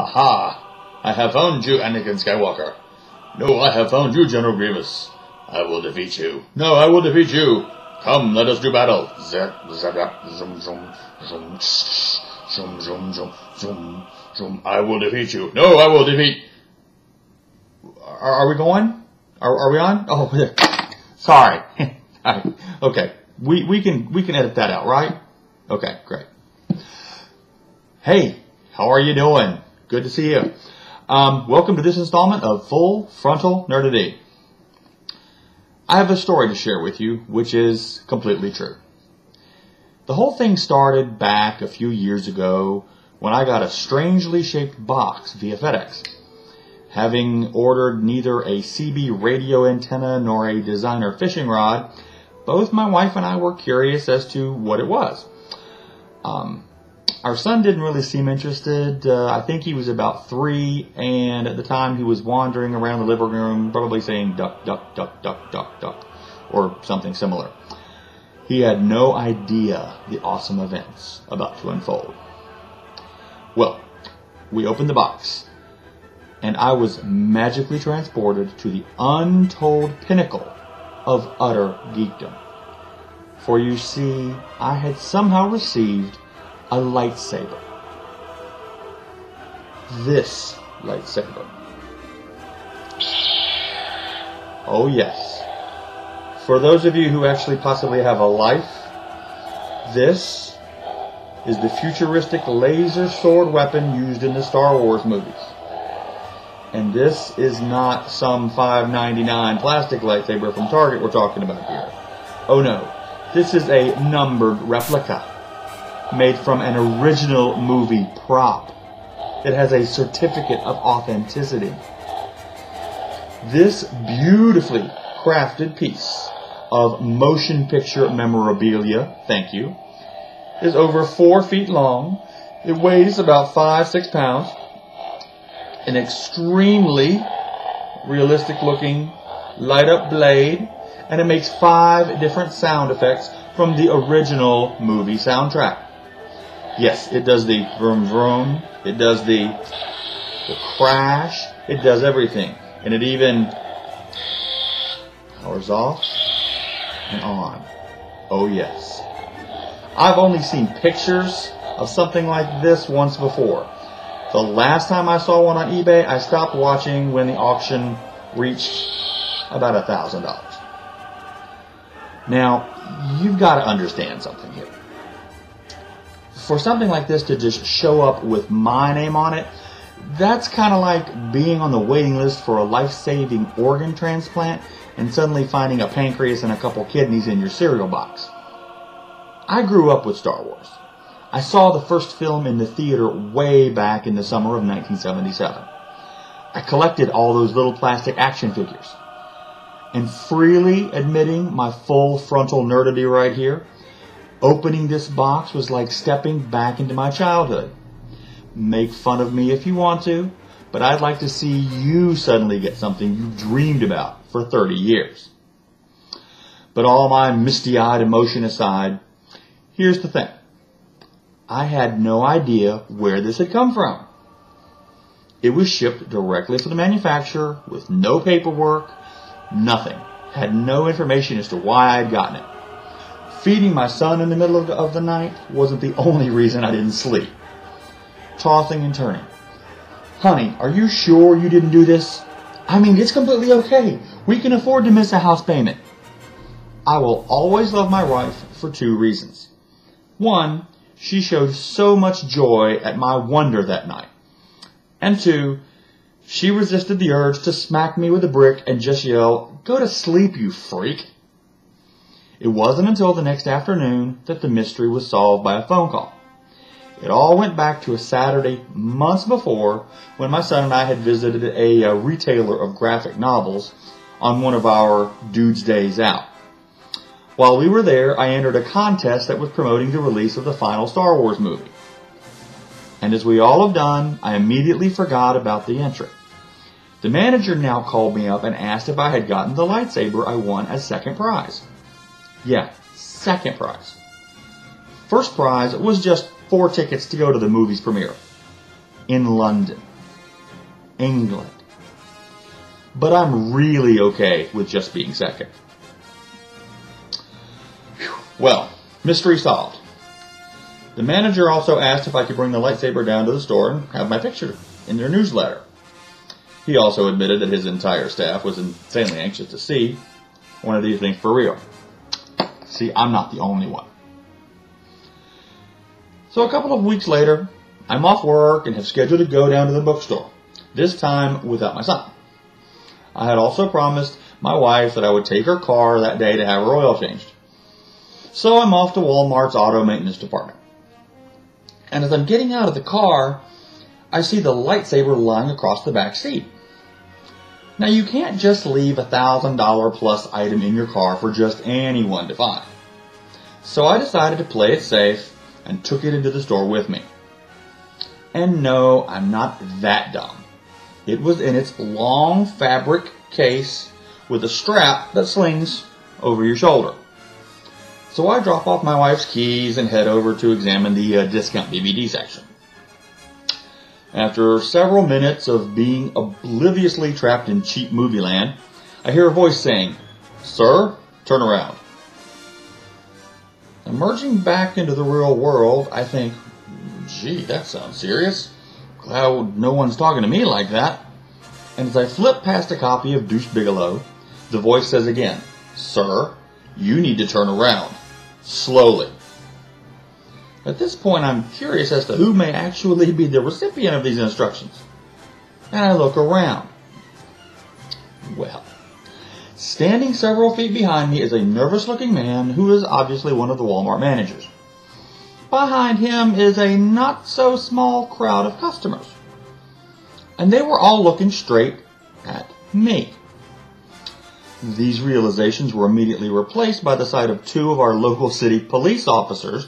Ha! I have found you, Anakin Skywalker. No, I have found you, General Grievous. I will defeat you. No, I will defeat you. Come, let us do battle. Zap, zap, zap, zoom, zoom, zoom, zoom, zoom, zoom, zoom, zoom. I will defeat you. No, I will defeat. Are we going? Are we on? Oh, sorry. Okay, we can edit that out, right? Okay, great. Hey, how are you doing? Good to see you. Welcome to this installment of Full Frontal Nerdity. I have a story to share with you, which is completely true. The whole thing started back a few years ago when I got a strangely shaped box via FedEx. Having ordered neither a CB radio antenna nor a designer fishing rod, both my wife and I were curious as to what it was. Our son didn't really seem interested. I think he was about 3, and at the time he was wandering around the living room, probably saying duck, duck, duck, duck, duck, duck, or something similar. He had no idea the awesome events about to unfold. Well, we opened the box, and I was magically transported to the untold pinnacle of utter geekdom. For you see, I had somehow received a lightsaber. This lightsaber. Oh yes. For those of you who actually possibly have a life, this is the futuristic laser sword weapon used in the Star Wars movies. And this is not some $5.99 plastic lightsaber from Target we're talking about here. Oh no, this is a numbered replica made from an original movie prop. It has a certificate of authenticity. This beautifully crafted piece of motion picture memorabilia, thank you, is over 4 feet long. It weighs about 5-6 pounds. An extremely realistic looking light up blade, and it makes 5 different sound effects from the original movie soundtrack. Yes, it does the vroom vroom, it does the crash, it does everything. And it even powers off and on. Oh yes. I've only seen pictures of something like this once before. The last time I saw one on eBay, I stopped watching when the auction reached about $1,000. Now, you've got to understand something here. For something like this to just show up with my name on it, that's kind of like being on the waiting list for a life-saving organ transplant and suddenly finding a pancreas and a couple kidneys in your cereal box. I grew up with Star Wars. I saw the first film in the theater way back in the summer of 1977. I collected all those little plastic action figures. And freely admitting my full frontal nerdity right here, opening this box was like stepping back into my childhood. Make fun of me if you want to, but I'd like to see you suddenly get something you dreamed about for 30 years. But all my misty-eyed emotion aside, here's the thing. I had no idea where this had come from. It was shipped directly from the manufacturer with no paperwork, nothing. Had no information as to why I had gotten it. Feeding my son in the middle of the night wasn't the only reason I didn't sleep. Tossing and turning. Honey, are you sure you didn't do this? I mean, it's completely okay. We can afford to miss a house payment. I will always love my wife for 2 reasons. 1, she showed so much joy at my wonder that night. And 2, she resisted the urge to smack me with a brick and just yell, "Go to sleep, you freak." It wasn't until the next afternoon that the mystery was solved by a phone call. It all went back to a Saturday months before when my son and I had visited a retailer of graphic novels on one of our dude's days out. While we were there, I entered a contest that was promoting the release of the final Star Wars movie. And as we all have done, I immediately forgot about the entry. The manager now called me up and asked if I had gotten the lightsaber I won as second prize. Yeah, second prize. First prize was just 4 tickets to go to the movie's premiere. in London, England. But I'm really okay with just being second. Whew. Well, mystery solved. The manager also asked if I could bring the lightsaber down to the store and have my picture in their newsletter. He also admitted that his entire staff was insanely anxious to see one of these things for real. See, I'm not the only one. So a couple of weeks later, I'm off work and have scheduled to go down to the bookstore, this time without my son. I had also promised my wife that I would take her car that day to have her oil changed. So I'm off to Wal-Mart's auto maintenance department. And as I'm getting out of the car, I see the lightsaber lying across the back seat. Now, you can't just leave a $1,000 plus item in your car for just anyone to find. So I decided to play it safe and took it into the store with me. And no, I'm not that dumb. It was in its long fabric case with a strap that slings over your shoulder. So I drop off my wife's keys and head over to examine the discount DVD section. After several minutes of being obliviously trapped in cheap movie land, I hear a voice saying, "Sir, turn around." Emerging back into the real world, I think, gee, that sounds serious. Glad no one's talking to me like that. And as I flip past a copy of Deuce Bigalow, the voice says again, "Sir, you need to turn around. Slowly." At this point, I'm curious as to who may actually be the recipient of these instructions. And I look around. Well, standing several feet behind me is a nervous-looking man who is obviously one of the Wal-Mart managers. Behind him is a not-so-small crowd of customers. And they were all looking straight at me. These realizations were immediately replaced by the sight of two of our local city police officers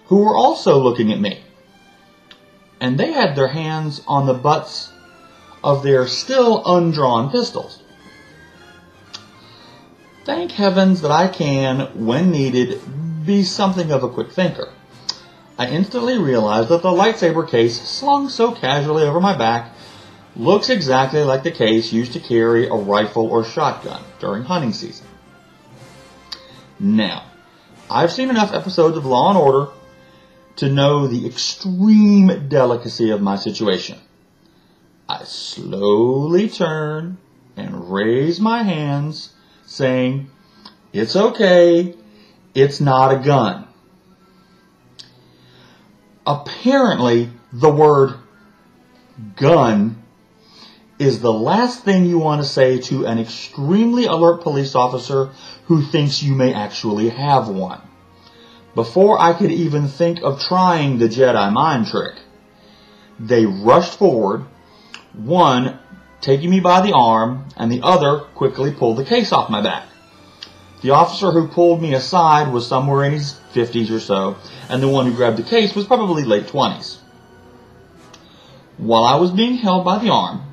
who were also looking at me. And they had their hands on the butts of their still undrawn pistols. Thank heavens that I can, when needed, be something of a quick thinker. I instantly realized that the lightsaber case slung so casually over my back looks exactly like the case used to carry a rifle or shotgun during hunting season. Now, I've seen enough episodes of Law and Order to know the extreme delicacy of my situation. I slowly turn and raise my hands, saying, "It's okay, it's not a gun." Apparently, the word gun is the last thing you want to say to an extremely alert police officer who thinks you may actually have one. Before I could even think of trying the Jedi mind trick, they rushed forward, one taking me by the arm, and the other quickly pulled the case off my back. The officer who pulled me aside was somewhere in his 50s or so, and the one who grabbed the case was probably late 20s. While I was being held by the arm,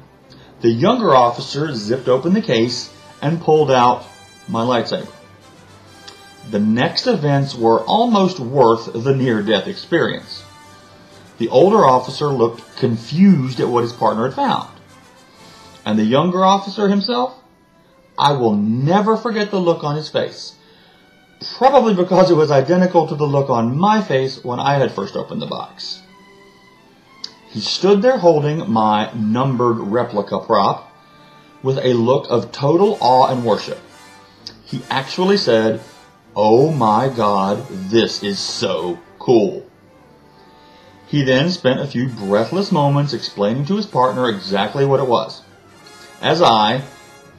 the younger officer zipped open the case and pulled out my lightsaber. The next events were almost worth the near-death experience. The older officer looked confused at what his partner had found. And the younger officer himself, I will never forget the look on his face. Probably because it was identical to the look on my face when I had first opened the box. He stood there holding my numbered replica prop with a look of total awe and worship. He actually said, "Oh my God, this is so cool." He then spent a few breathless moments explaining to his partner exactly what it was. As I,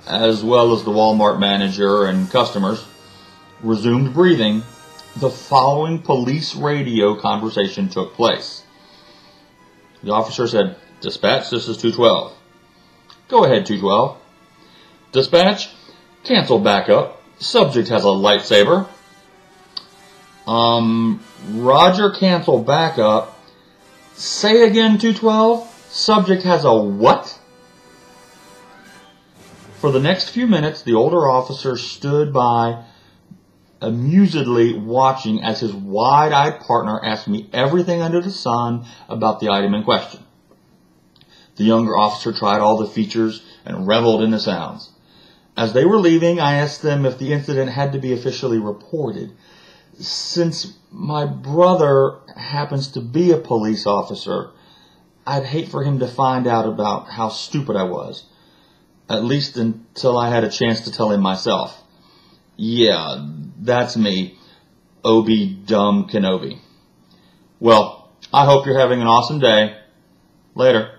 as well as the Wal-Mart manager and customers, resumed breathing, the following police radio conversation took place. The officer said, "Dispatch, this is 212. "Go ahead, 212. "Dispatch, cancel backup. Subject has a lightsaber." Roger, cancel backup. Say again, 212. Subject has a what? For the next few minutes, the older officer stood by, amusedly watching as his wide-eyed partner asked me everything under the sun about the item in question. The younger officer tried all the features and reveled in the sounds. As they were leaving, I asked them if the incident had to be officially reported. Since my brother happens to be a police officer, I'd hate for him to find out about how stupid I was. At least until I had a chance to tell him myself. Yeah, that's me, Obi Dumb Kenobi. Well, I hope you're having an awesome day. Later.